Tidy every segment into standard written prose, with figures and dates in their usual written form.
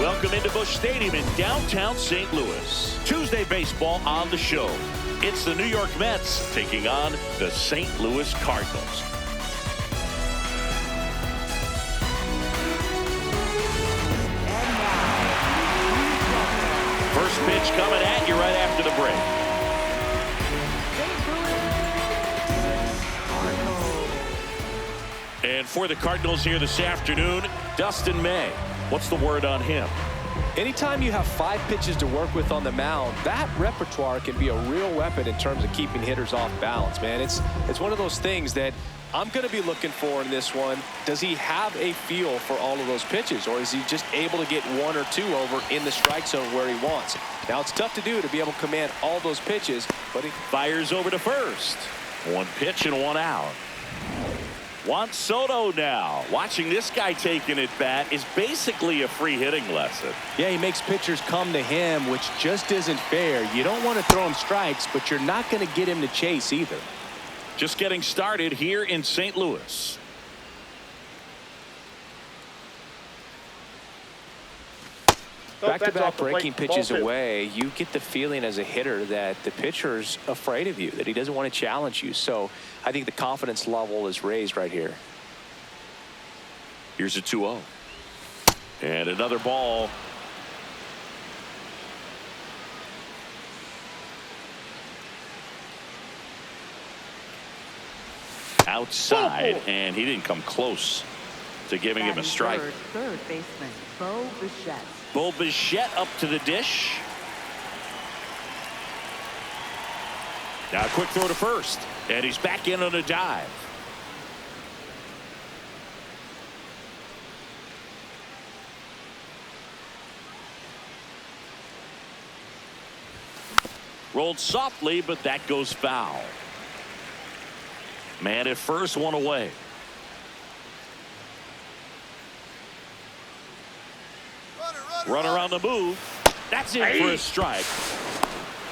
Welcome into Busch Stadium in downtown St. Louis. Tuesday baseball on the show. It's the New York Mets taking on the St. Louis Cardinals. First pitch coming at you right after the break. And for the Cardinals here this afternoon, Dustin May. What's the word on him? Anytime you have 5 pitches to work with on the mound, that repertoire can be a real weapon in terms of keeping hitters off balance, man. It's one of those things that I'm going to be looking for in this one. Does he have a feel for all of those pitches, or is he just able to get 1 or 2 over in the strike zone where he wants? Now, it's tough to do to be able to command all those pitches, but he fires over to first. 1 pitch and 1 out. Juan Soto now. Watching this guy taking at bat is basically a free hitting lesson. Yeah, he makes pitchers come to him, which just isn't fair. You don't want to throw him strikes, but you're not going to get him to chase either. Just getting started here in St. Louis. Back-to-back breaking pitches away, you get the feeling as a hitter that the pitcher's afraid of you, that he doesn't want to challenge you. So I think the confidence level is raised right here. Here's a 2-0. And another ball. Outside, and he didn't come close to giving him a strike. Third baseman, Bo Bichette. Bo Bichette up to the dish. Now a quick throw to first, and he's back in on a dive. Rolled softly, but that goes foul. Man at first, 1 away. Runner on the move. That's in for a strike.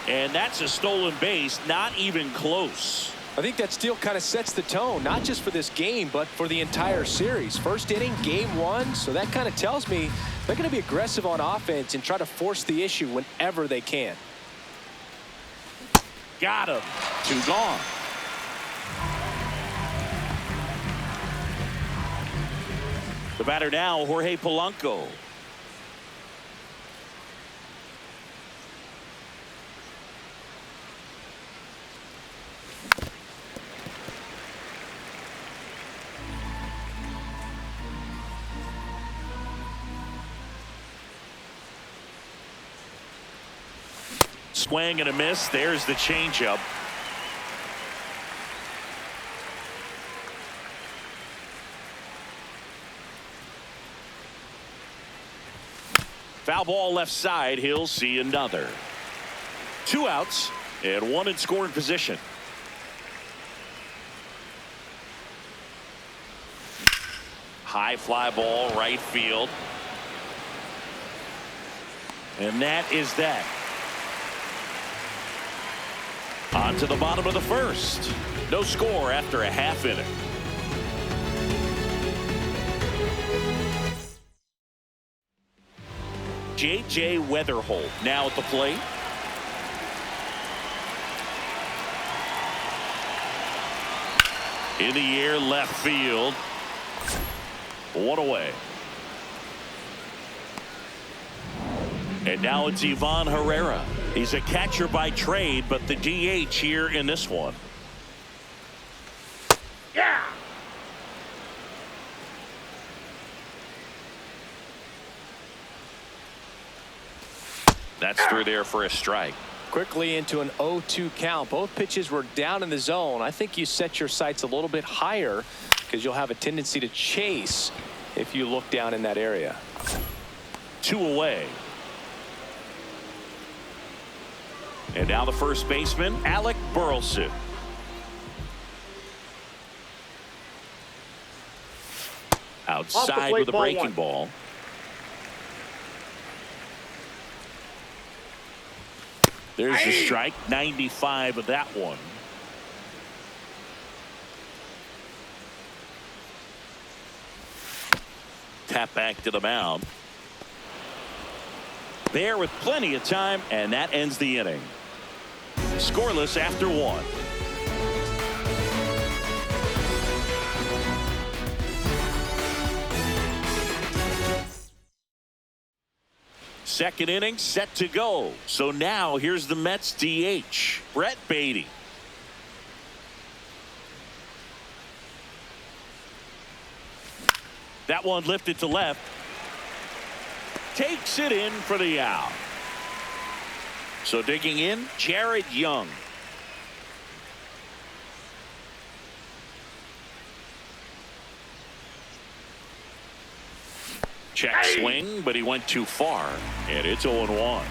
And that's a stolen base, not even close. I think that steal kind of sets the tone, not just for this game, but for the entire series. First inning, game 1, so that kind of tells me they're going to be aggressive on offense and try to force the issue whenever they can. Got him. 2 gone. The batter now, Jorge Polanco. Swing and a miss. There's the changeup. Foul ball left side. He'll see another. 2 outs and 1 in scoring position. High fly ball right field. And that is that. On to the bottom of the first. No score after a half inning. J.J. Weatherholt now at the plate. In the air, left field. 1 away. And now it's Ivan Herrera. He's a catcher by trade, but the DH here in this one. Yeah. That's through there for a strike. Quickly into an 0-2 count. Both pitches were down in the zone. I think you set your sights a little bit higher because you'll have a tendency to chase if you look down in that area. 2 away. And now the first baseman, Alec Burleson. Outside with a breaking ball. There's the strike. 95 of that one. Tap back to the mound. there with plenty of time, and that ends the inning. Scoreless after 1. Second inning set to go. So now here's the Mets DH, Brett Baty. That one lifted to left. Takes it in for the out. So digging in, Jared Young. Check swing, but he went too far, and it's 0-1.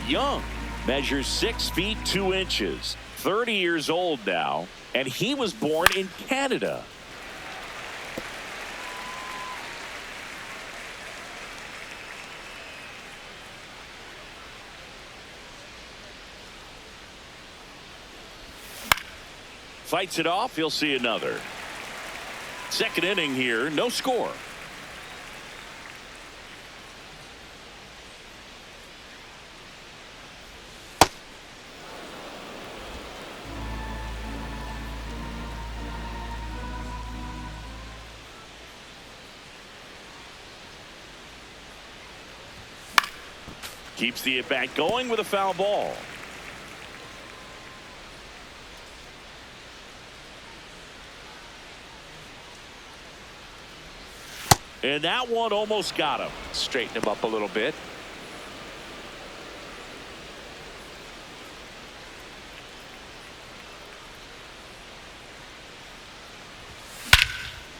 Young measures 6 feet 2 inches, 30 years old now, and he was born in Canada. Fights it off, he'll see another. Second inning here, no score. Keeps the at-bat going with a foul ball. And that one almost got him. Straighten him up a little bit.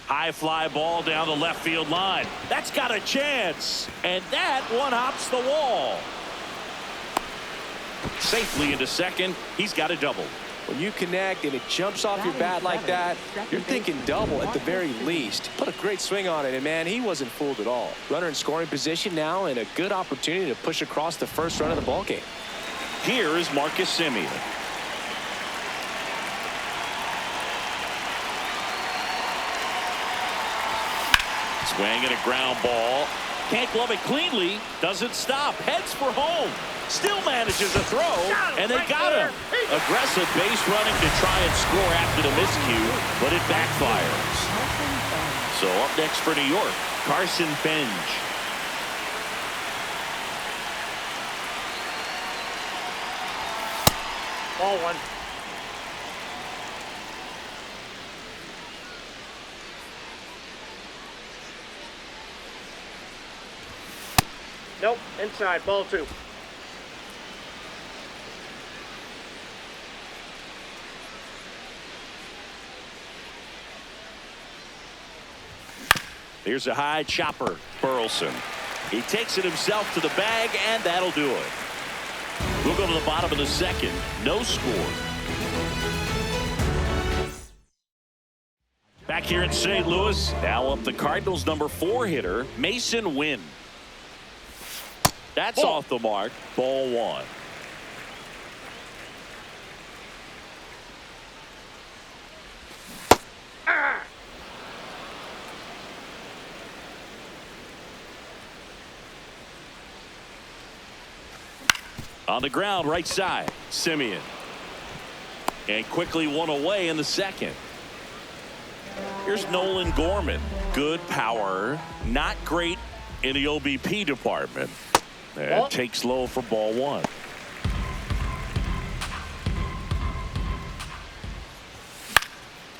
High fly ball down the left field line. That's got a chance. And that one hops the wall. Safely into second. He's got a double. When you connect and it jumps off your bat like that, you're thinking double at the very least. Put a great swing on it, and man, he wasn't fooled at all. Runner in scoring position now, and a good opportunity to push across the first run of the ballgame. Here is Marcus Semien. Swing and a ground ball. Can't glove it cleanly. Doesn't stop. Heads for home. Still manages a throw, and they got him. Aggressive base running to try and score after the miscue, but it backfires. So up next for New York, Carson Bench. Ball 1. Nope, inside, ball 2. Here's a high chopper, Burleson. He takes it himself to the bag, and that'll do it. We'll go to the bottom of the second. No score. Back here in St. Louis, now up the Cardinals' number 4 hitter, Mason Wynn. That's off the mark. Ball 1. On the ground, right side, Semien. And quickly one away in the second. Here's Nolan Gorman. Good power, not great in the OBP department. And takes low for ball 1.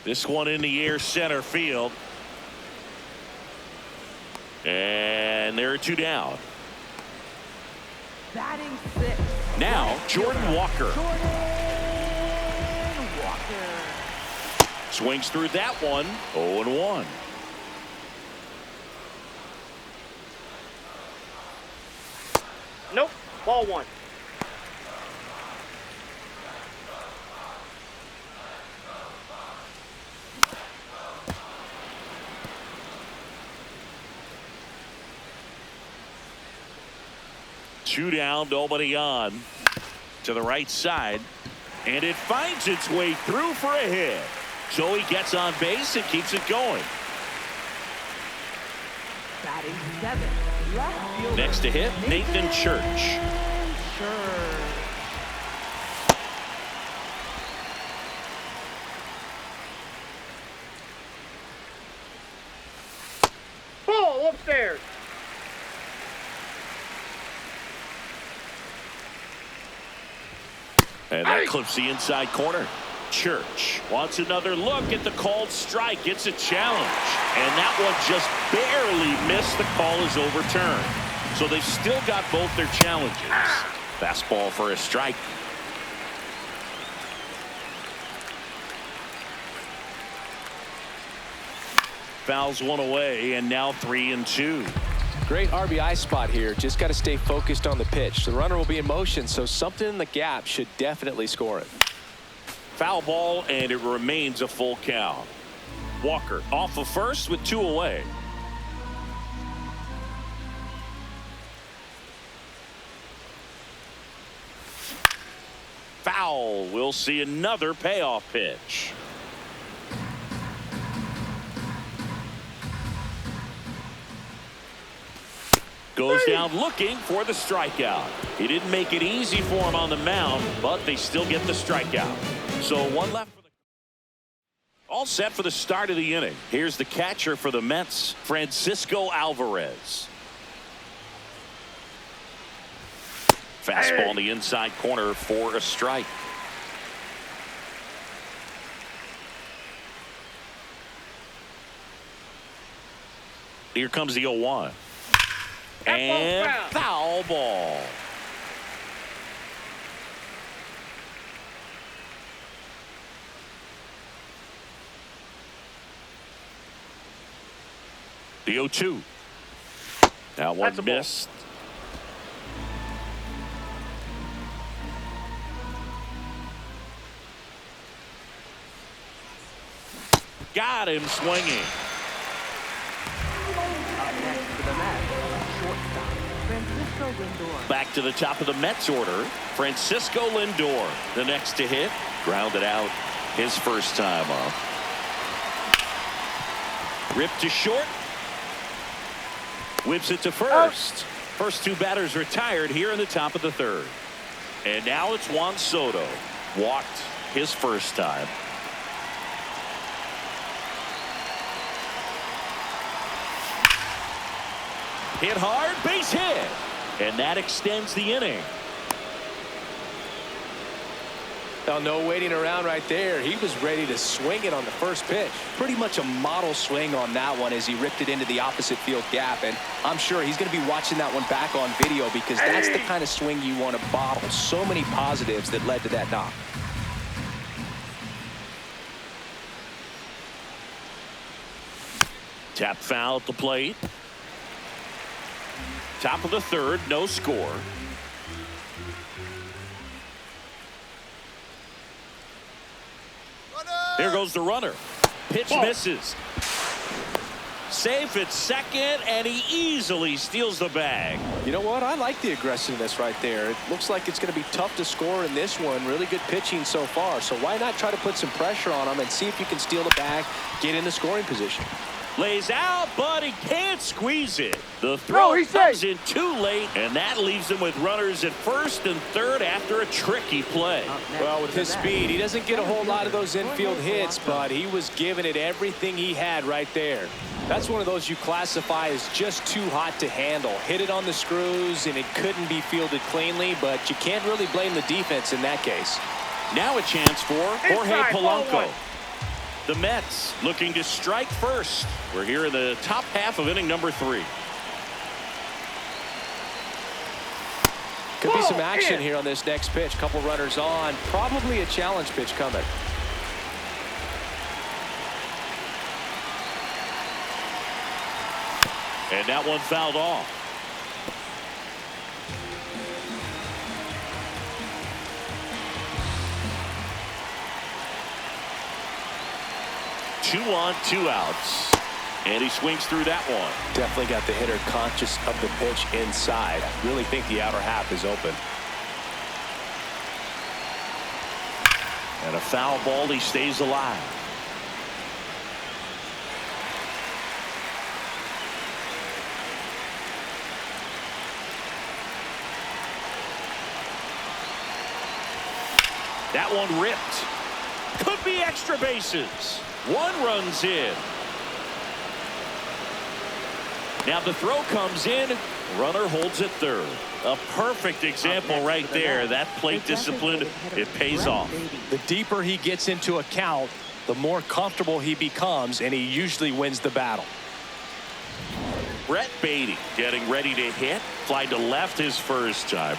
This one in the air, center field. And there are 2 down. Batting 6. Now, Jordan Walker. Swings through that one. 0-1. Nope, ball 1. Two down, nobody on. To the right side. And it finds its way through for a hit. So he gets on base and keeps it going. Batting 7th, left fielder. Next to hit, Nathan Church. Sure. Ball upstairs. And that clips the inside corner. Church wants another look at the called strike. It's a challenge. And that one just barely missed. The call is overturned. So they've still got both their challenges. Fastball for a strike. Fouls one away, and now 3-2. Great RBI spot here. Just got to stay focused on the pitch. The runner will be in motion, so something in the gap should definitely score it. Foul ball, and it remains a full count. Walker off of first with 2 away. Foul. We'll see another payoff pitch. Goes down looking for the strikeout. He didn't make it easy for him on the mound, but they still get the strikeout. So one left. All set for the start of the inning. Here's the catcher for the Mets, Francisco Alvarez. Fastball in the inside corner for a strike. Here comes the 0-1. And foul ball. The 0-2. That one missed. Got him swinging. Up next to the Mets, shortstop, Francisco Lindor. Back to the top of the Mets order, Francisco Lindor. The next to hit, grounded out his first time up. Ripped to short. Whips it to first. First 2 batters retired here in the top of the 3rd. And now it's Juan Soto. Walked his first time. Hit hard, base hit. And that extends the inning. Now, no waiting around right there. He was ready to swing it on the first pitch. Pretty much a model swing on that one as he ripped it into the opposite field gap. And I'm sure he's going to be watching that one back on video because that's the kind of swing you want to bottle. So many positives that led to that knock. Tap foul at the plate. Top of the 3rd, no score. There goes the runner. Pitch misses. Safe at second, and he easily steals the bag. You know what? I like the aggressiveness right there. It looks like it's going to be tough to score in this one. Really good pitching so far. So why not try to put some pressure on him and see if you can steal the bag, get in the scoring position. Lays out, but he can't squeeze it. The throw comes in too late, and that leaves him with runners at first and third after a tricky play. Well, with his speed, he doesn't get a whole lot of those infield hits, but he was giving it everything he had right there. That's one of those you classify as just too hot to handle. Hit it on the screws, and it couldn't be fielded cleanly, but you can't really blame the defense in that case. Now a chance for Jorge Polanco. The Mets looking to strike first. We're here in the top half of inning number 3. Could be some action here on this next pitch. Couple runners on. Probably a challenge pitch coming. And that one fouled off. Two on, 2 outs. And he swings through that one. Definitely got the hitter conscious of the pitch inside. Really think the outer half is open. And a foul ball, he stays alive. That one ripped. Could be extra bases. One run's in. Now the throw comes in. Runner holds at third. A perfect example right there. That plate discipline, it pays off. The deeper he gets into a count, the more comfortable he becomes, and he usually wins the battle. Brett Baty getting ready to hit. Fly to left his first time.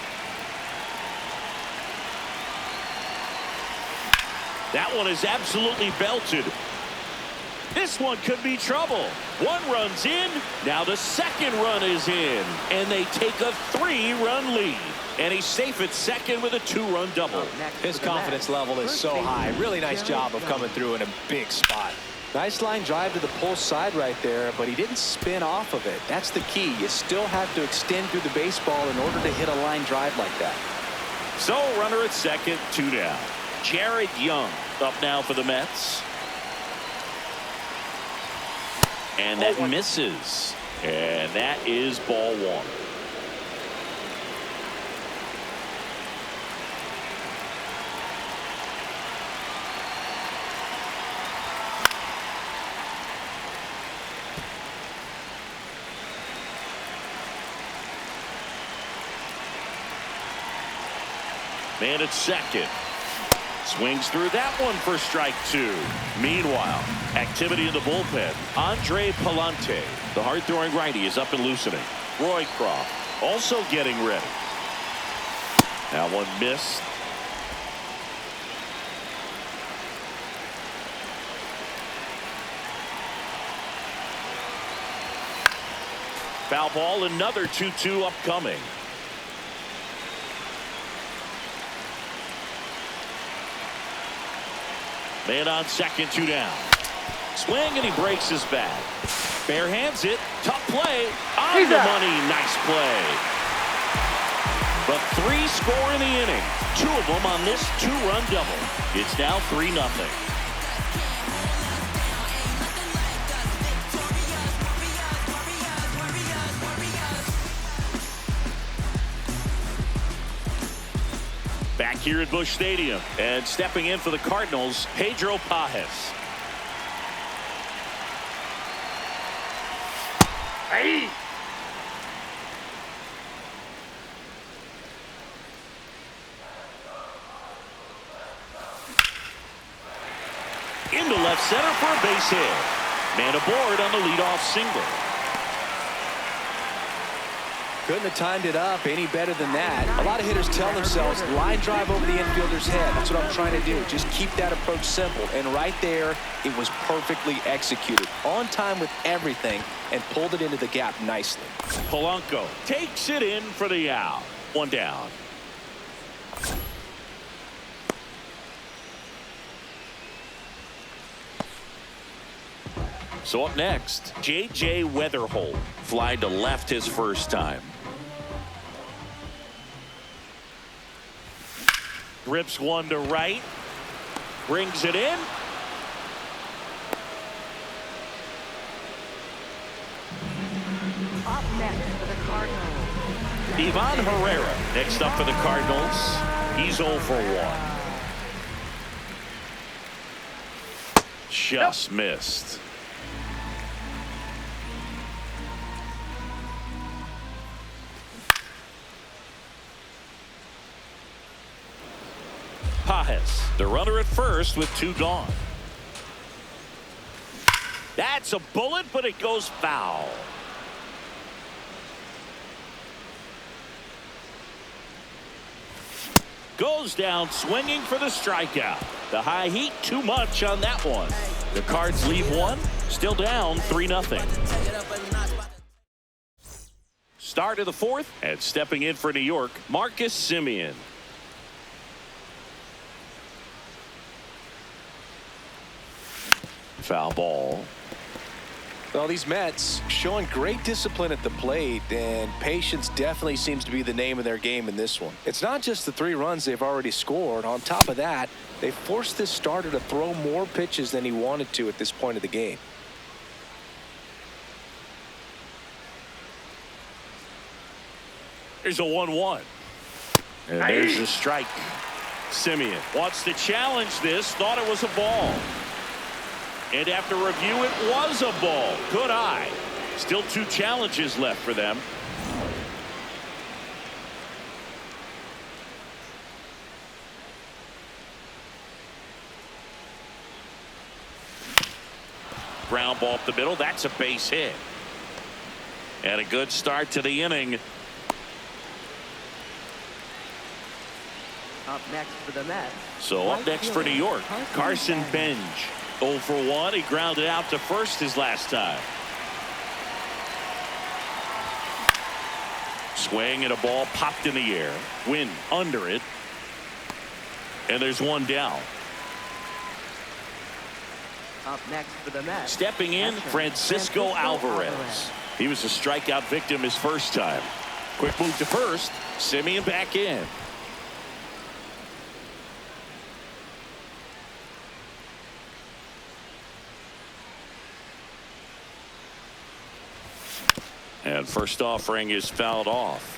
That one is absolutely belted. This one could be trouble. One run's in. Now the second run is in. And they take a 3-run lead. And he's safe at second with a 2-run double. His confidence level is so high. Really nice job of coming through in a big spot. Nice line drive to the pull side right there, but he didn't spin off of it. That's the key. You still have to extend through the baseball in order to hit a line drive like that. So runner at second, 2 down. Jared Young up now for the Mets. And that misses. And that is ball 1. Man at second. Swings through that one for strike 2. Meanwhile, activity in the bullpen. Andre Palante, the hard-throwing righty, is up and loosening. Roycroft also getting ready. That one missed. Foul ball, another 2-2 upcoming. Man on second, 2 down. Swing, and he breaks his bat. Bare hands it. Tough play. On the money. Nice play. But 3 score in the inning. 2 of them on this 2-run double. It's now 3-0. Back here at Busch Stadium, and stepping in for the Cardinals, Pedro Pages. Hey! Into left center for a base hit. Man aboard on the leadoff single. Couldn't have timed it up any better than that. A lot of hitters tell themselves, line drive over the infielder's head. That's what I'm trying to do. Just keep that approach simple. And right there, it was perfectly executed. On time with everything, and pulled it into the gap nicely. Polanco takes it in for the out. 1 down. So up next, J.J. Weatherholt. Fly to left his first time. Rips one to right. Brings it in. Up next for the Cardinals. Ivan Herrera next up for the Cardinals. He's 0 for 1. Just missed. Pages, the runner at first with 2 gone. That's a bullet, but it goes foul. Goes down swinging for the strikeout. The high heat, too much on that one. The Cards leave one, still down 3-0. Start of the 4th, and stepping in for New York, Marcus Semien. Foul ball. Well, these Mets showing great discipline at the plate, and patience definitely seems to be the name of their game in this one. It's not just the 3 runs they've already scored. On top of that, they forced this starter to throw more pitches than he wanted to at this point of the game. There's a 1-1. And there's a strike. Semien wants to challenge this, thought it was a ball. And after review, it was a ball. Good eye. Still 2 challenges left for them. Ground ball up the middle. That's a base hit. And a good start to the inning. Up next for the Mets. So up next for New York, Carson Benj. 0 for 1. He grounded out to first his last time. Swing and a ball popped in the air. Win under it. And there's one down. Up next for the Mets. Stepping in, Francisco Alvarez. He was a strikeout victim his first time. Quick move to first. Semien back in. And first offering is fouled off.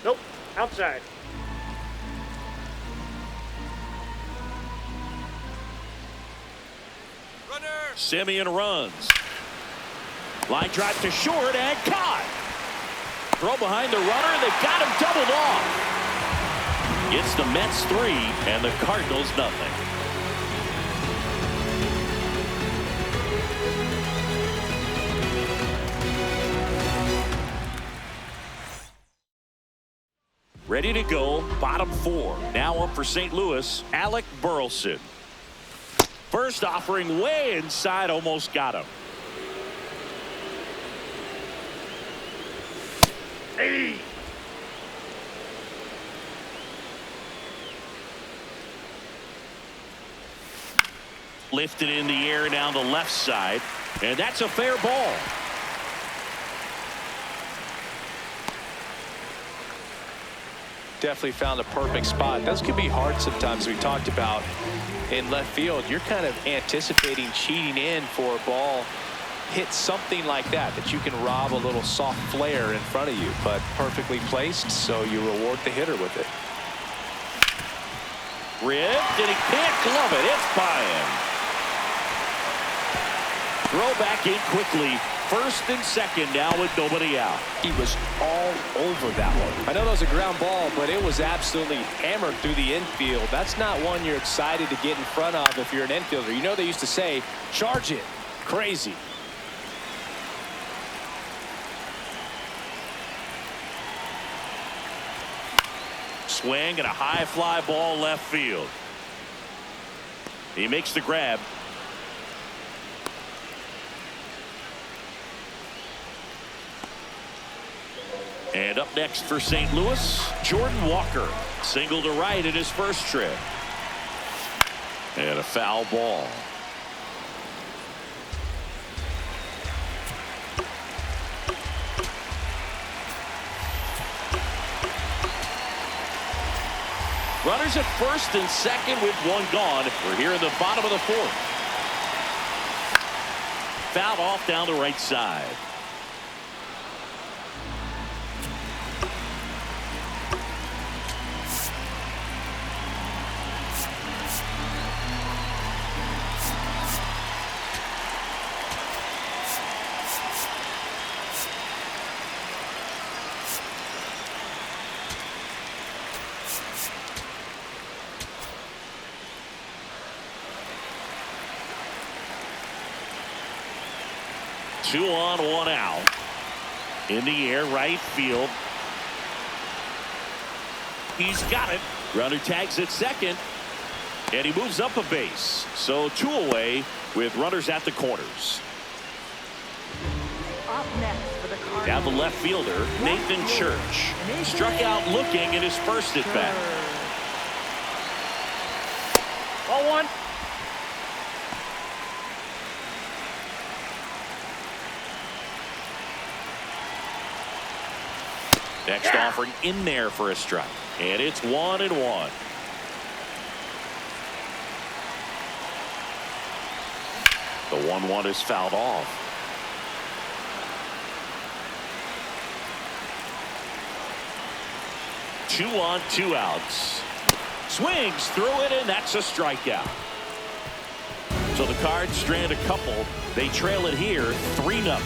Nope. Outside. Semien runs. Line drive to short and caught. Throw behind the runner. They've got him doubled off. It's the Mets 3 and the Cardinals nothing. Ready to go, bottom 4. Now up for St. Louis, Alec Burleson. First offering way inside, almost got him. Hey! Lifted in the air down the left side, and that's a fair ball. Definitely found a perfect spot. Those can be hard sometimes. We talked about in left field, you're kind of anticipating cheating in for a ball hit something like that you can rob a little soft flare in front of you, but perfectly placed, so you reward the hitter with it. Ripped, and he can't glove it. It's by him. Throw back in quickly. First and second now with nobody out. He was all over that one. I know that was a ground ball, but it was absolutely hammered through the infield. That's not one you're excited to get in front of if you're an infielder. You know they used to say, charge it. Crazy. Swing and a high fly ball left field. He makes the grab. And up next for St. Louis, Jordan Walker. Single to right in his first trip. And a foul ball. Runners at first and second with one gone. We're here in the bottom of the 4th. Fouled off down the right side. Two on, one out. In the air, right field. He's got it. Runner tags at second. And he moves up a base. So 2 away with runners at the corners. Up next for the Cardinals. Now the left fielder, Nathan Church. Struck out looking in his first at bat. Ball 1. Next offering in there for a strike. And it's 1-1. The 1-1 is fouled off. 2 on, 2 outs. Swings through it, and that's a strikeout. So the Cards strand a couple. They trail it here 3-0.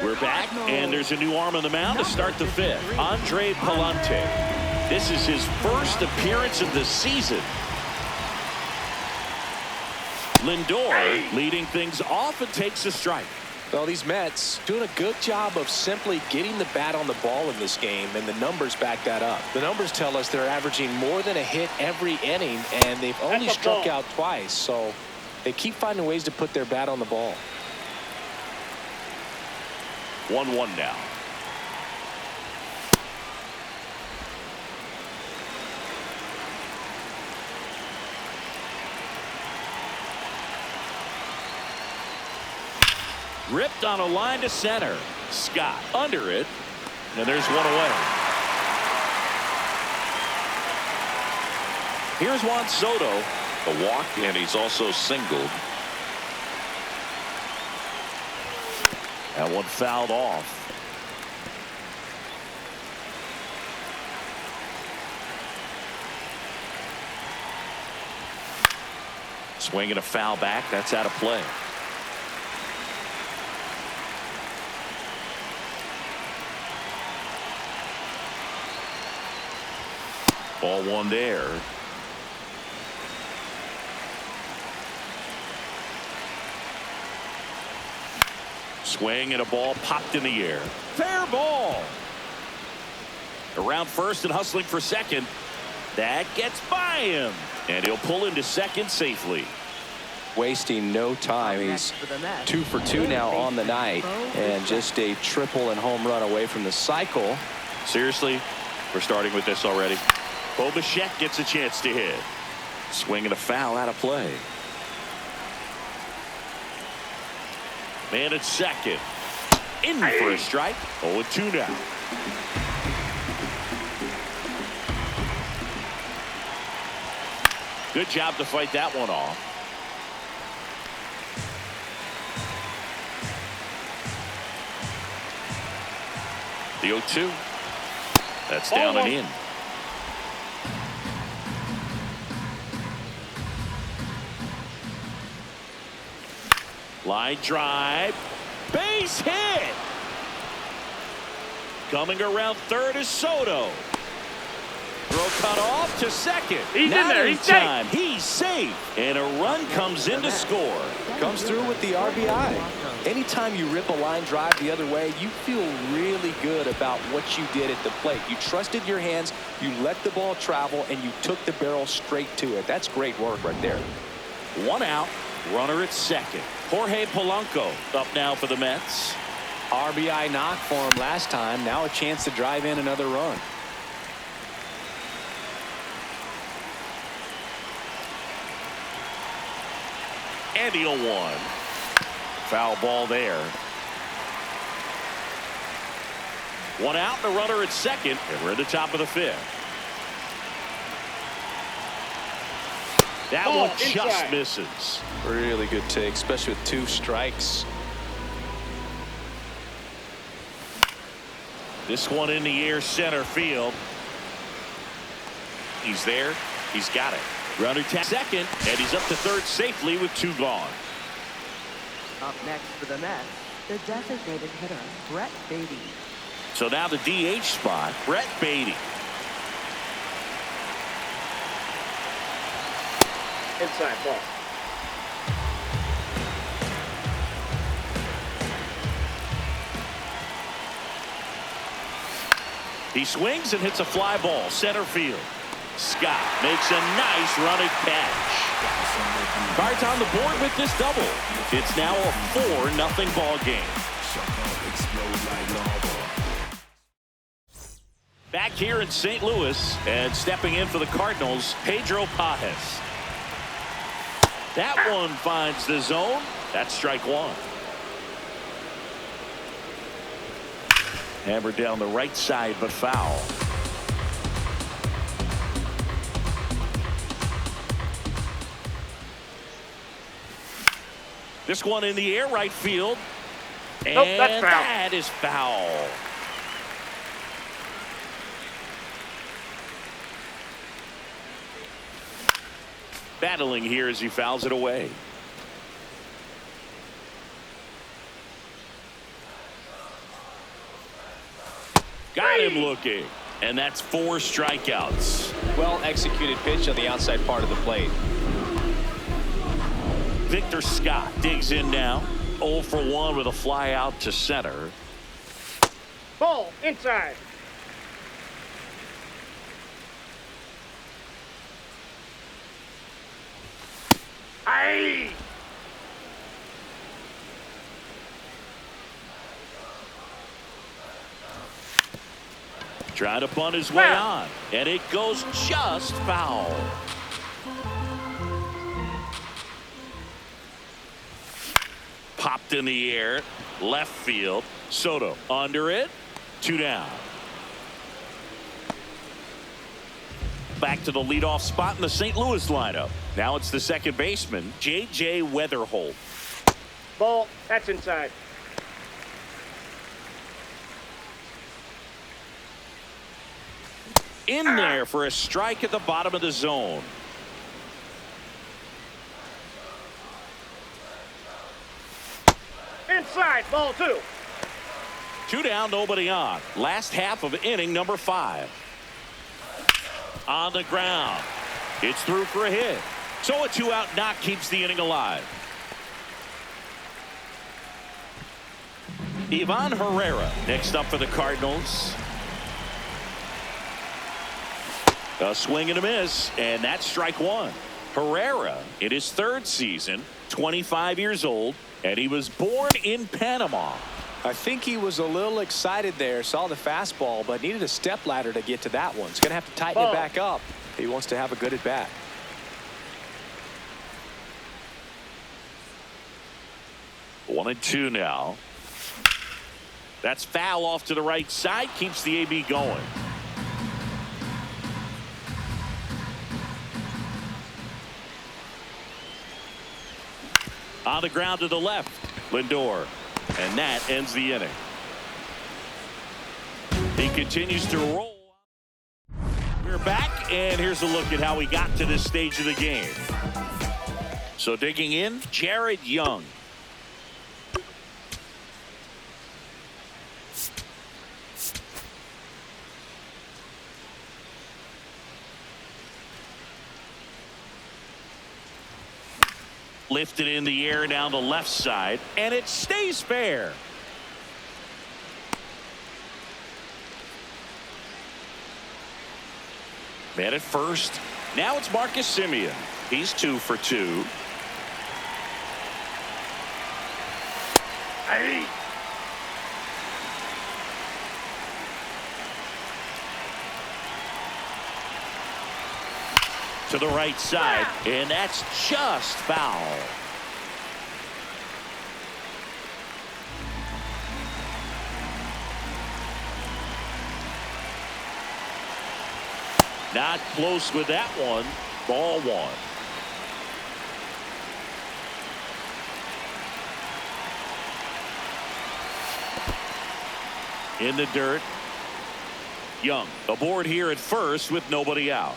We're back, and there's a new arm on the mound to start the 5th. Andre Pallante. This is his first appearance of the season. Lindor leading things off and takes a strike. Well, these Mets doing a good job of simply getting the bat on the ball in this game, and the numbers back that up. The numbers tell us they're averaging more than a hit every inning, and they've only struck out twice, so they keep finding ways to put their bat on the ball. 1-1 now. Ripped on a line to center. Scott under it, and there's one away. Here's Juan Soto. A walk, and he's also singled. That one fouled off. Swinging a foul back. That's out of play. Ball 1 there. Swing and a ball popped in the air. Fair ball. Around first and hustling for second. That gets by him. And he'll pull into second safely. Wasting no time. He's 2 for 2 now on the night, and just a triple and home run away from the cycle. Seriously, we're starting with this already. Bo Bichette gets a chance to hit. Swing and a foul out of play. Man at second. In for a strike. 0-2 now. Good job to fight that one off. The 0-2. That's down and in. Line drive. Base hit. Coming around third is Soto. Throw cut off to second. He's in there. He's safe. He's safe. And a run comes in to score. Comes through with the RBI. Anytime you rip a line drive the other way, you feel really good about what you did at the plate. You trusted your hands, you let the ball travel, and you took the barrel straight to it. That's great work right there. 1 out. Runner at second. Jorge Polanco up now for the Mets. RBI knock for him last time. Now a chance to drive in another run. And the 0-1. Foul ball there. 1 out and a runner at second, and we're at the top of the 5th. That one just misses. Really good take, especially with 2 strikes. This one in the air, center field. He's there. He's got it. Runner taps second, and he's up to third safely with 2 gone. Up next for the Mets, the designated hitter, Brett Baty. So now the DH spot, Brett Baty. Inside ball. He swings and hits a fly ball, center field. Scott makes a nice running catch. Cards on the board with this double. It's now a 4-0 ball game. Back here in St. Louis, and stepping in for the Cardinals, Pedro Pages. That one finds the zone. That's strike 1. Hammered down the right side, but foul. This one in the air, right field. And Nope, that's foul. that is foul. Battling here as he fouls it away. Got him looking. And that's 4 strikeouts. Well executed pitch on the outside part of the plate. Victor Scott digs in now. 0 for 1 with a fly out to center. Ball inside. Aye. Trying to bunt his way on. And it goes just foul. Popped in the air. Left field. Soto under it. 2 down. Back to the leadoff spot in the St. Louis lineup. Now it's the second baseman, J.J. Weatherholt. Ball. That's inside. In there for a strike at the bottom of the zone. Inside. Ball 2. 2 down, nobody on. Last half of inning number 5. On the ground. It's through for a hit. So a 2-out knock keeps the inning alive. Ivan Herrera next up for the Cardinals. A swing and a miss, and that's strike 1. Herrera in his 3rd season, 25 years old, and he was born in Panama. I think he was a little excited there, saw the fastball, but needed a step ladder to get to that one. He's going to have to tighten it back up. He wants to have a good at bat. One and 2 now. That's foul off to the right side, keeps the AB going. On the ground to the left, Lindor. And that ends the inning. He continues to roll. We're back, and here's a look at how we got to this stage of the game. So digging in, Jared Young. Lifted in the air down the left side, and it stays fair. Man at first. Now it's Marcus Semien. He's 2 for 2. Aye. To the right side, and that's just foul. Not close with that one. Ball 1. In the dirt. Young aboard here at first with nobody out.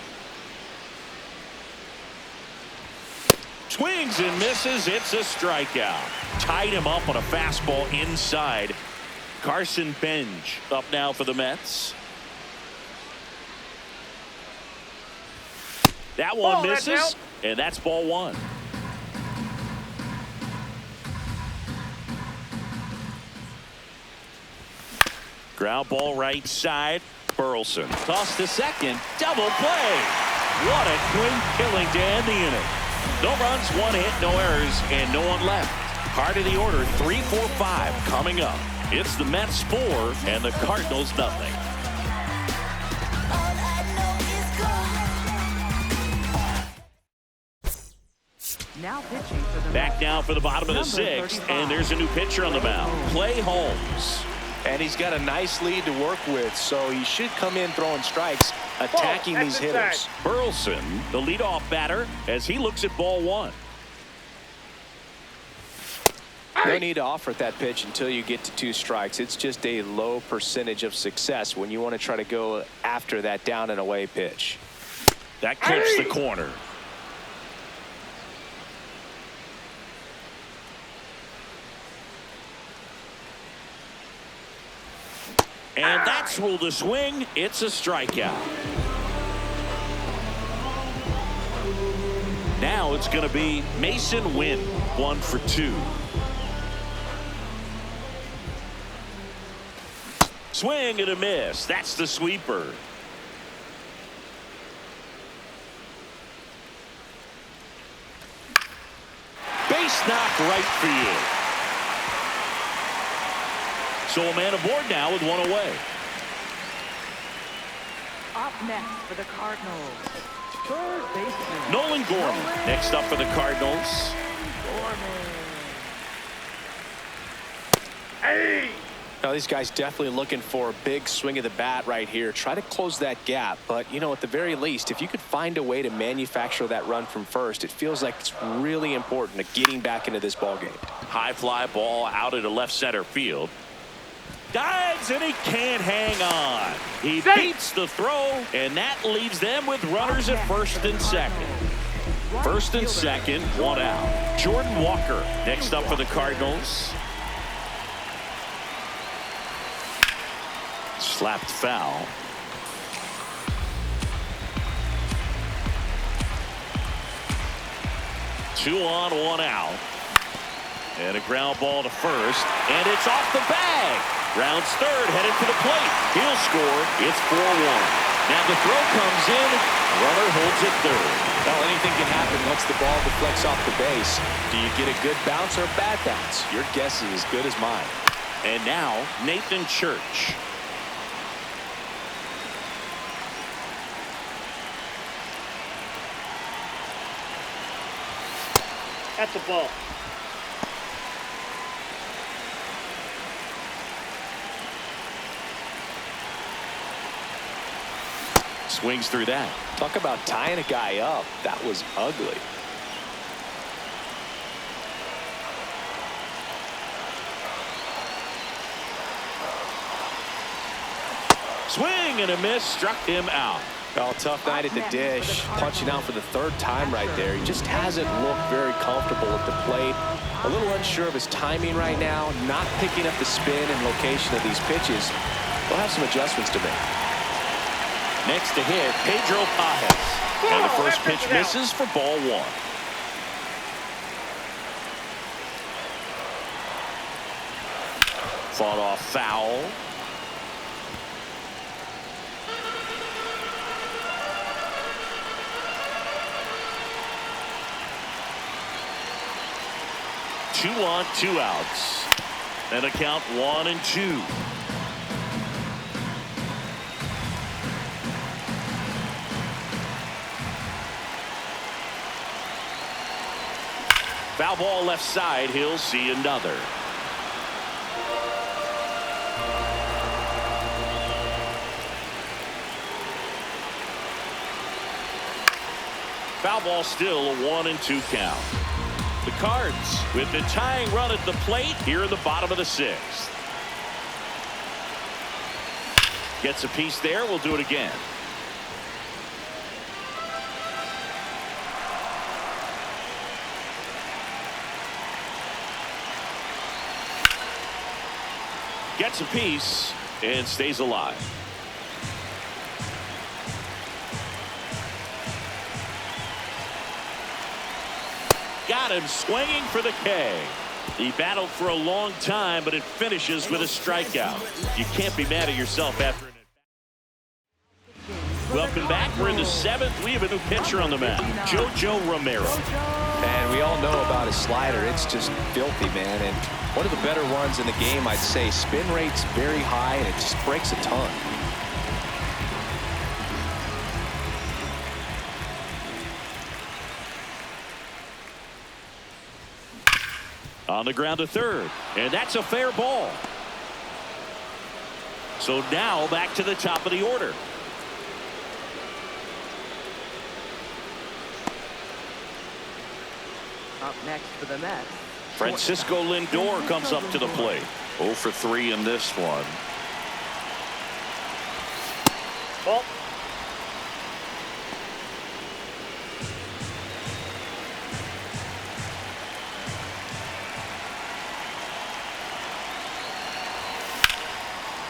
Swings and misses. It's a strikeout. Tied him up on a fastball inside. Carson Bench up now for the Mets. That one misses, and that's ball 1. Ground ball right side. Burleson tossed to second. Double play. What a quick killing to end the inning. No runs, 1 hit, no errors, and no one left. Heart of the order, 3, 4, 5 coming up. It's the Mets 4 and the Cardinals nothing. Now pitching for the Back now for the bottom of the 6th, and there's a new pitcher on the mound, Clay Holmes. And he's got a nice lead to work with, so he should come in throwing strikes, attacking these hitters. Burleson, the leadoff batter, as he looks at ball 1. No need to offer that pitch until you get to 2 strikes. It's just a low percentage of success when you want to try to go after that down and away pitch. That clips the corner. And that's ruled a swing. It's a strikeout. Now it's going to be Mason Wynn, 1 for 2. Swing and a miss. That's the sweeper. Base knock right field. So a man aboard now with 1 away. Up next for the Cardinals, third baseman Nolan Gorman next up for the Cardinals. Hey! Now, these guys definitely looking for a big swing of the bat right here. Try to close that gap. But, you know, at the very least, if you could find a way to manufacture that run from first, it feels like it's really important to getting back into this ballgame. High fly ball out into left center field. Dives and he can't hang on. He beats the throw, and that leaves them with runners at first and second. First and second, 1 out. Jordan Walker next up for the Cardinals. Slapped foul. Two on, 1 out. And a ground ball to first, and it's off the bag. Rounds third, headed for the plate. He'll score. It's 4-1. Now the throw comes in. Runner holds it third. Well, anything can happen once the ball deflects off the base. Do you get a good bounce or a bad bounce? Your guess is as good as mine. And now Nathan Church. That's a ball. Swings through that. Talk about tying a guy up. That was ugly. Swing and a miss. Struck him out. Well, tough night at the dish. Punching out for the 3rd time right there. He just hasn't looked very comfortable at the plate. A little unsure of his timing right now. Not picking up the spin and location of these pitches. He'll have some adjustments to make. Next to hit, Pedro Pajes. And the first pitch misses for ball 1. Fought off foul. Two on, 2 outs. And a count 1-2. Foul ball left side. He'll see another. Foul ball still a 1-2 count. The Cards with the tying run at the plate here in the bottom of the 6th. Gets a piece there. We'll do it again. Gets a piece and stays alive. Got him swinging for the K. He battled for a long time, but it finishes with a strikeout. You can't be mad at yourself after it. Welcome back. We're in the 7th. We have a new pitcher on the mound, JoJo Romero. And we all know about his slider. It's just filthy, man. And one of the better ones in the game, I'd say. Spin rate's very high, and it just breaks a ton. On the ground to third, and that's a fair ball. So now back to the top of the order. Up next for the Mets, Francisco Lindor comes up to the plate. 0 for 3 in this one. Ball.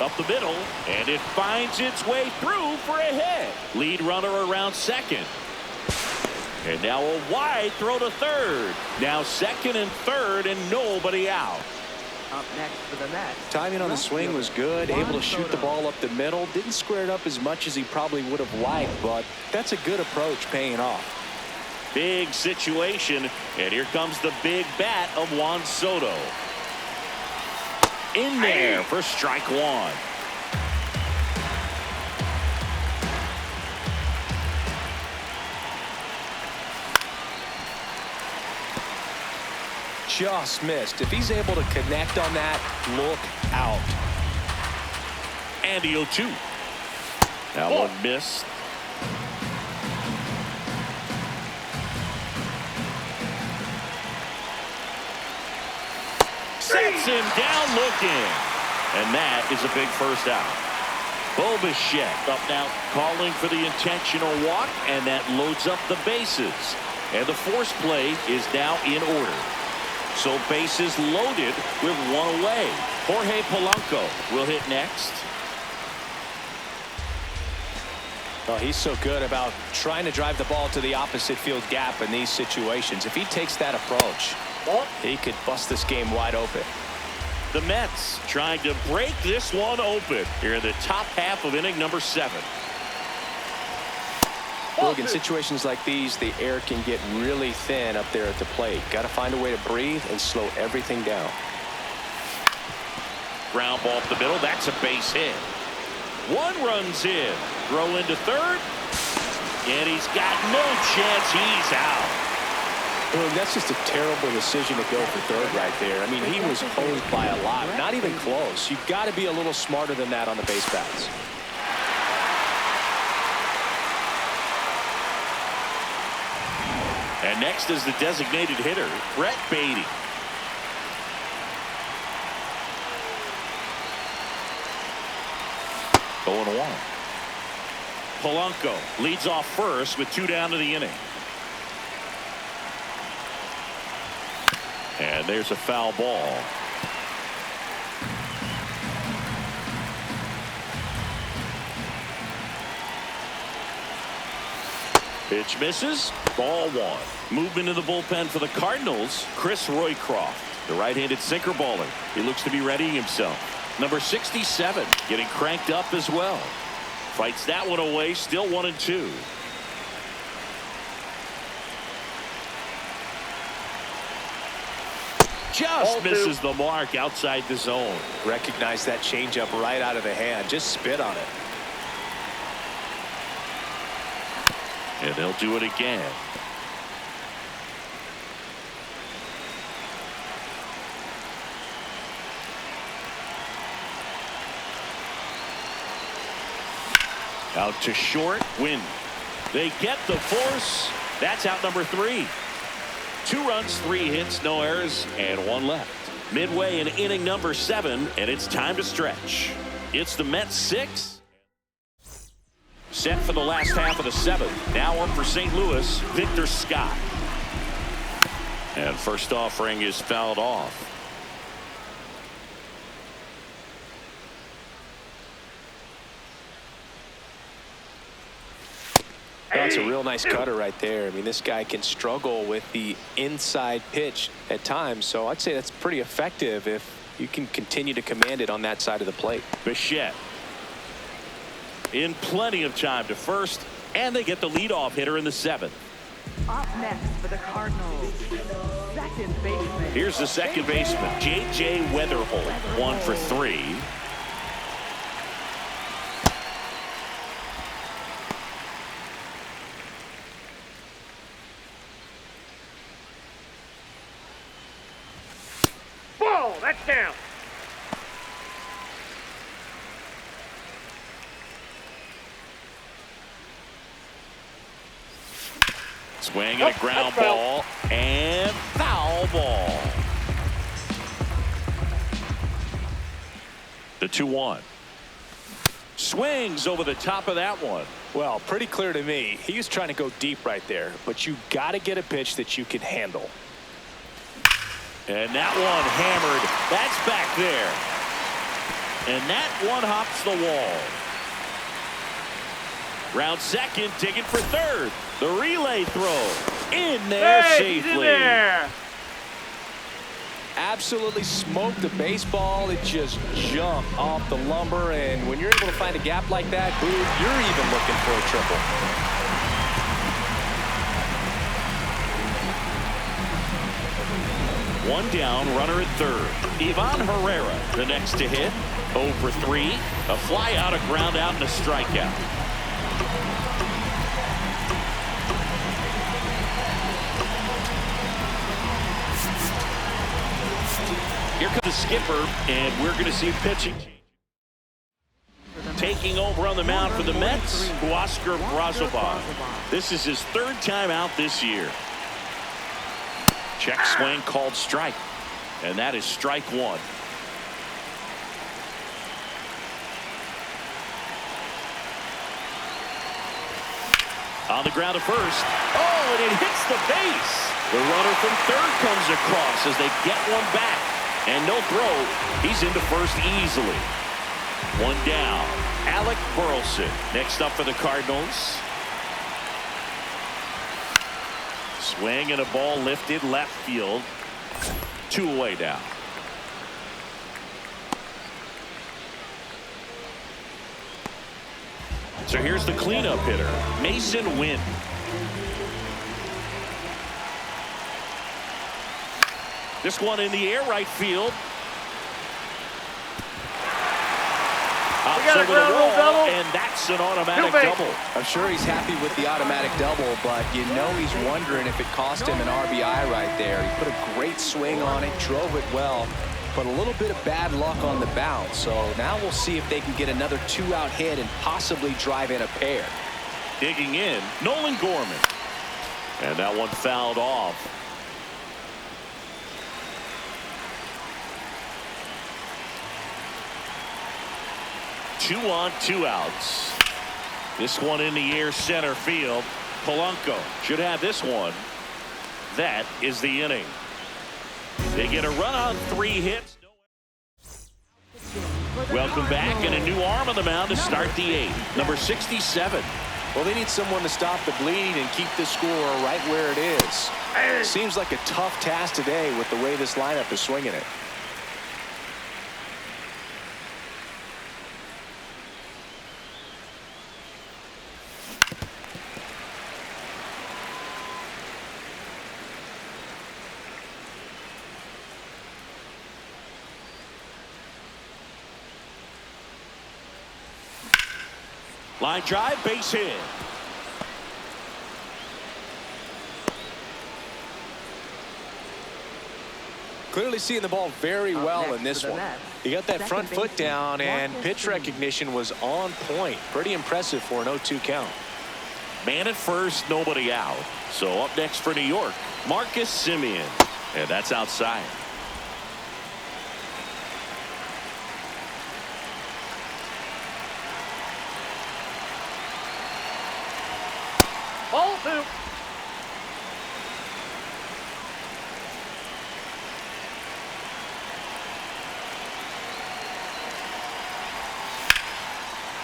Up the middle, and it finds its way through for a hit. Lead runner around second. And now a wide throw to third. Now second and third, and nobody out. Up next for the Mets. Timing on the swing was good, able to shoot the ball up the middle. Didn't square it up as much as he probably would have liked, but that's a good approach, paying off. Big situation, and here comes the big bat of Juan Soto. In there for strike one. Just missed. If he's able to connect on that, look out. And the 0-2. That one missed. Sets him down looking. And that is a big first out. Bo Bichette up now calling for the intentional walk, and that loads up the bases. And the force play is now in order. So bases loaded with one away. Jorge Polanco will hit next. Well, he's so good about trying to drive the ball to the opposite field gap in these situations. If he takes that approach, he could bust this game wide open. The Mets trying to break this one open here in the top half of inning number 7. Look, in situations like these, the air can get really thin up there at the plate. Got to find a way to breathe and slow everything down. Ground ball up the middle. That's a base hit. One runs in. Throw into third. And he's got no chance. He's out. Look, that's just a terrible decision to go for third right there. I mean, he was posed by a lot. Not even close. You've got to be a little smarter than that on the base paths. And next is the designated hitter, Brett Baty. Going 1. Polanco leads off first with 2 down to the inning. And there's a foul ball. Pitch misses. Ball 1. Movement in the bullpen for the Cardinals. Chris Roycroft, the right-handed sinker baller. He looks to be readying himself. Number 67 getting cranked up as well. Fights that one away. Still 1-2. Just misses the mark outside the zone. Recognize that changeup right out of the hand. Just spit on it. And they'll do it again. Out to short. Win. They get the force. That's out number 3. 2 runs, 3 hits, no errors, and 1 left. Midway in inning number 7, and it's time to stretch. It's the Mets 6. Set for the last half of the 7th. Now up for St. Louis, Victor Scott. And first offering is fouled off. That's a real nice cutter right there. I mean, this guy can struggle with the inside pitch at times, so I'd say that's pretty effective if you can continue to command it on that side of the plate. Bichette in plenty of time to first, and they get the leadoff hitter in the 7th. Up next for the Cardinals, second baseman. Here's the second baseman, J.J. Weatherholt, 1 for 3. Ball. That's down. Swing and a ground ball, and foul ball. The 2-1. Swings over the top of that one. Well, pretty clear to me. He was trying to go deep right there, but you got to get a pitch that you can handle. And that one hammered. That's back there. And that one hops the wall. Round second, digging for third. The relay throw. In there safely. He's in there. Absolutely smoked the baseball. It just jumped off the lumber, and when you're able to find a gap like that, Boog, you're even looking for a triple. One down, runner at third. Ivan Herrera, the next to hit. 0 for 3. A fly out, a ground out, and a strikeout. Here comes the skipper, and we're going to see pitching. Taking over on the mound for the Mets, Oscar Brazoban. This is his third time out this year. Check swing called strike, and that is strike one. On the ground to first. Oh, and it hits the base. The runner from third comes across as they get one back. And no throw. He's into first easily. One down. Alec Burleson next up for the Cardinals. Swing and a ball lifted left field. 2 away now. So here's the cleanup hitter, Mason Wynn. This one in the air, right field. We got a ground rule double. And that's an automatic double. I'm sure he's happy with the automatic double, but you know he's wondering if it cost him an RBI right there. He put a great swing on it, drove it well, but a little bit of bad luck on the bounce. So now we'll see if they can get another 2-out hit and possibly drive in a pair. Digging in, Nolan Gorman. And that one fouled off. Two on, 2 outs. This one in the air, center field. Polanco should have this one. That is the inning. They get a run on 3 hits. Welcome back, and a new arm on the mound to start the 8th. Number 67. Well, they need someone to stop the bleed and keep the score right where it is. Seems like a tough task today with the way this lineup is swinging it. Line drive, base hit. Clearly seeing the ball very well in this one. He got that front foot down, and pitch recognition was on point. Pretty impressive for an 0-2 count. Man at first, nobody out. So up next for New York, Marcus Semien. And that's outside. Ball 2.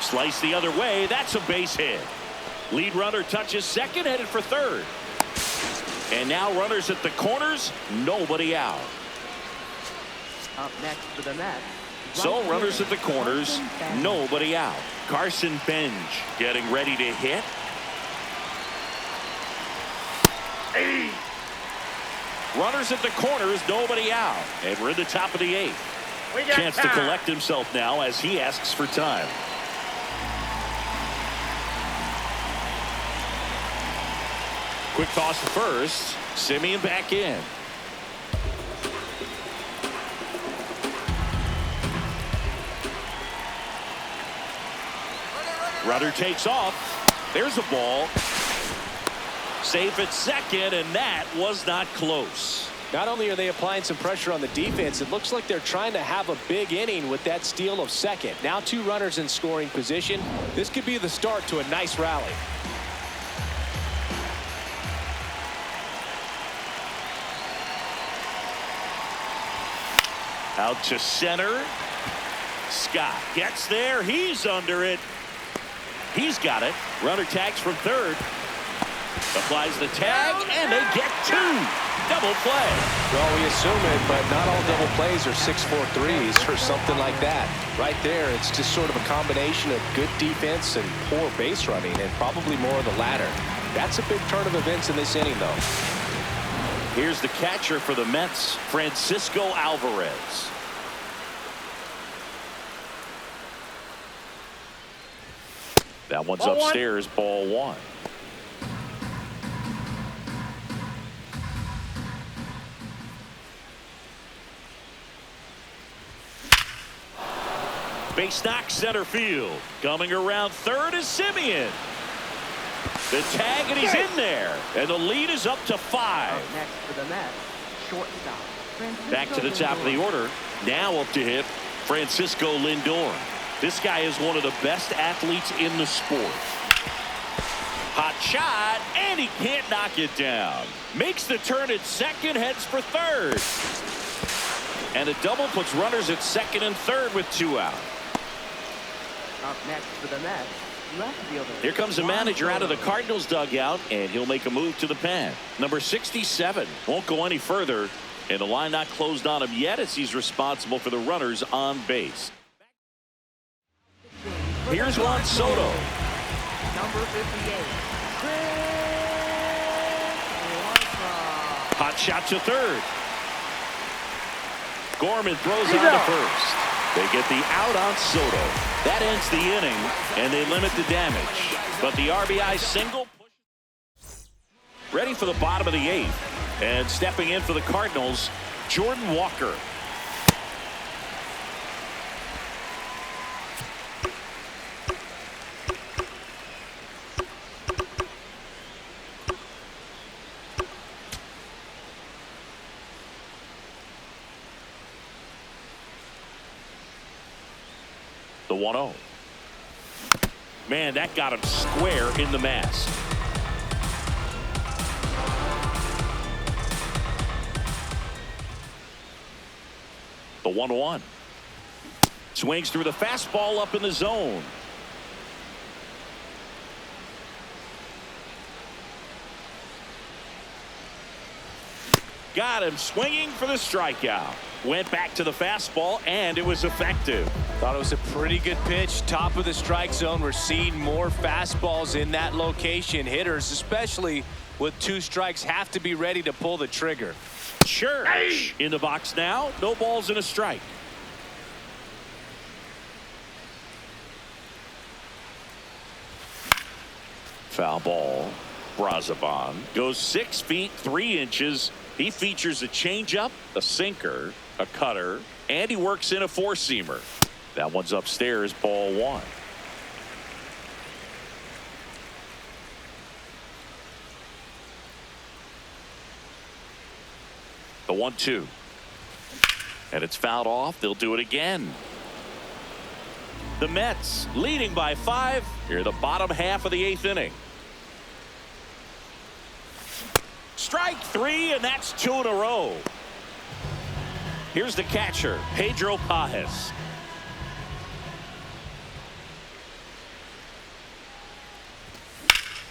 Slice the other way. That's a base hit. Lead runner touches second, headed for third. And now runners at the corners, nobody out. Up next for the Mets. So runners at the corners, nobody out. Carson Benj getting ready to hit. Runners at the corners, nobody out. And we're in the top of the 8th. Chance to collect himself now as he asks for time. Quick toss to first. Semien back in. Runner takes off. There's a ball. Safe at second, and that was not close. Not only are they applying some pressure on the defense, it looks like they're trying to have a big inning with that steal of second. Now 2 runners in scoring position. This could be the start to a nice rally. Out to center. Scott gets there. He's under it. He's got it. Runner tags from third. Applies the tag, and they get 2. Double play. Well, we assume it, but not all double plays are 6-4 threes or something like that. Right there, it's just sort of a combination of good defense and poor base running, and probably more of the latter. That's a big turn of events in this inning, though. Here's the catcher for the Mets, Francisco Alvarez. That one's upstairs, ball 1. Base knock center field. Coming around third is Simeon. The tag, and he's in there. And the lead is up to 5. Up next for the Mets, shortstop. Back to the top of the order. Now up to hit Francisco Lindor. This guy is one of the best athletes in the sport. Hot shot, and he can't knock it down. Makes the turn at second, heads for third. And a double puts runners at second and third with 2 out. Up next for the Mets, left fielder. Here comes the manager out of the Cardinals dugout, and he'll make a move to the pen. Number 67 won't go any further, and the line not closed on him yet as he's responsible for the runners on base. Here's Juan Soto. Number 58. Hot shot to third. Gorman throws on to first. They get the out on Soto. That ends the inning, and they limit the damage. But the RBI single. Ready for the bottom of the 8th. And stepping in for the Cardinals, Jordan Walker. The 1-0. Man, that got him square in the mask. The 1-1. Swings through the fastball up in the zone. Got him swinging for the strikeout. Went back to the fastball, and it was effective. Thought it was a pretty good pitch. Top of the strike zone. We're seeing more fastballs in that location. Hitters, especially with 2 strikes, have to be ready to pull the trigger. Church in the box now. No balls and a strike. Foul ball. Brazoban goes 6 feet 3 inches. He features a changeup, a sinker, a cutter, and he works in a 4-seamer. That one's upstairs, ball 1. The 1-2. And it's fouled off. They'll do it again. The Mets leading by 5 here the bottom half of the 8th inning. Strike 3, and that's 2 in a row. Here's the catcher, Pedro Pajes.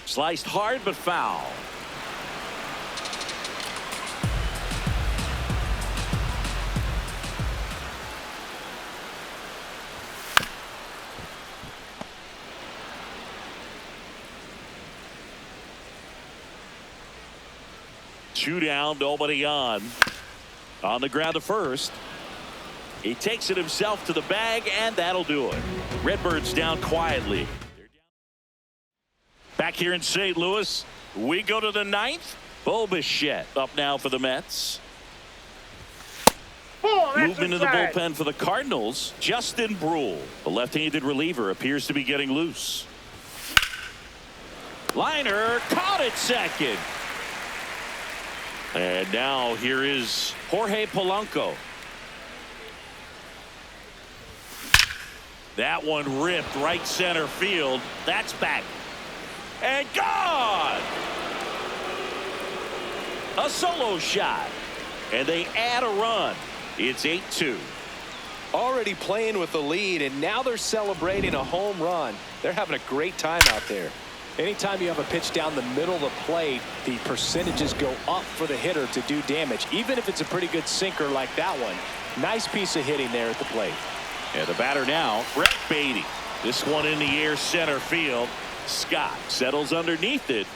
Sliced hard but foul. Two down, nobody on. On the ground to first. He takes it himself to the bag, and that'll do it. Redbirds down quietly. Back here in St. Louis, we go to the 9th. Bo Bichette up now for the Mets. Movement in the bullpen for the Cardinals. Justin Brule, the left-handed reliever, appears to be getting loose. Liner caught at second. And now here is Jorge Polanco. That one ripped right center field. That's back. And gone! A solo shot. And they add a run. It's 8-2. Already playing with the lead, and now they're celebrating a home run. They're having a great time out there. Anytime you have a pitch down the middle of the plate, the percentages go up for the hitter to do damage, even if it's a pretty good sinker like that one. Nice piece of hitting there at the plate. And the batter now, Brett Baty. This one in the air center field. Scott settles underneath it.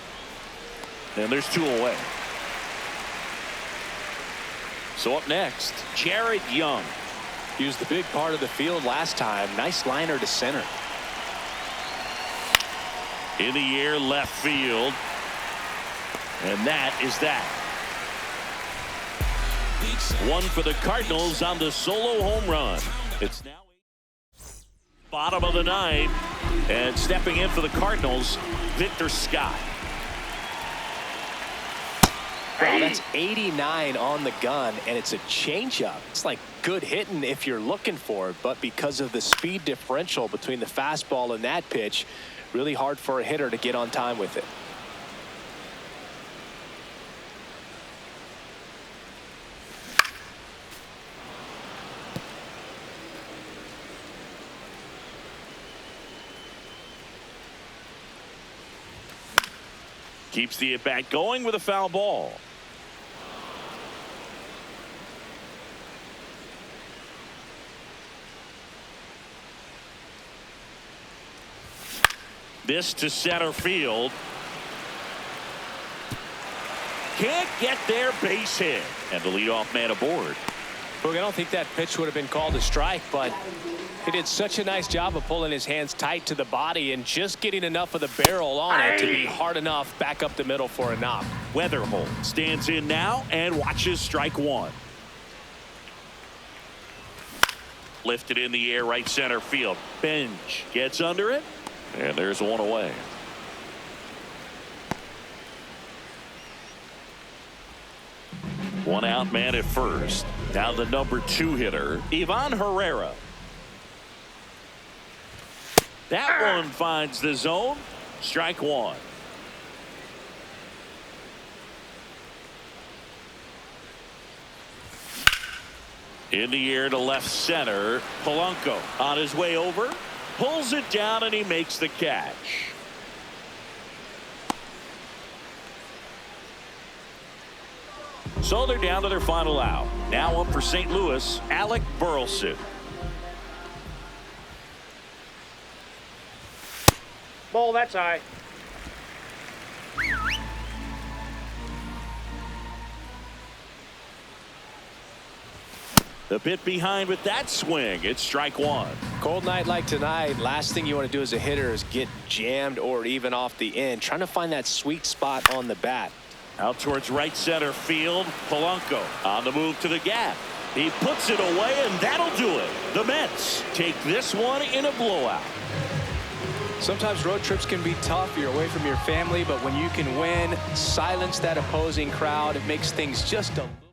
And there's 2 away. So up next, Jared Young. He was the big part of the field last time. Nice liner to center. In the air left field. And that is that. One for the Cardinals on the solo home run. It's now bottom of the 9th. And stepping in for the Cardinals, Victor Scott. Wow, that's 89 on the gun, and it's a changeup. It's like good hitting if you're looking for it, but because of the speed differential between the fastball and that pitch, really hard for a hitter to get on time with it. Keeps the at-bat going with a foul ball. This to center field. Can't get their base hit. And the leadoff man aboard. Look, I don't think that pitch would have been called a strike, but he did such a nice job of pulling his hands tight to the body and just getting enough of the barrel on it to be hard enough back up the middle for a knock. Weatherholt stands in now and watches strike 1. Lifted in the air right center field. Bench gets under it. And there's 1 away. One out man at first. Now the number 2 hitter, Ivan Herrera. That one finds the zone. Strike 1. In the air to left center. Polanco on his way over. Pulls it down and he makes the catch. So they're down to their final out. Now up for St. Louis, Alec Burleson. Ball, that's high. The bit behind with that swing. It's strike 1. Cold night like tonight, last thing you want to do as a hitter is get jammed or even off the end, trying to find that sweet spot on the bat. Out towards right center field. Polanco on the move to the gap. He puts it away, and that'll do it. The Mets take this one in a blowout. Sometimes road trips can be tough. You're away from your family, but when you can win, silence that opposing crowd, it makes things just a little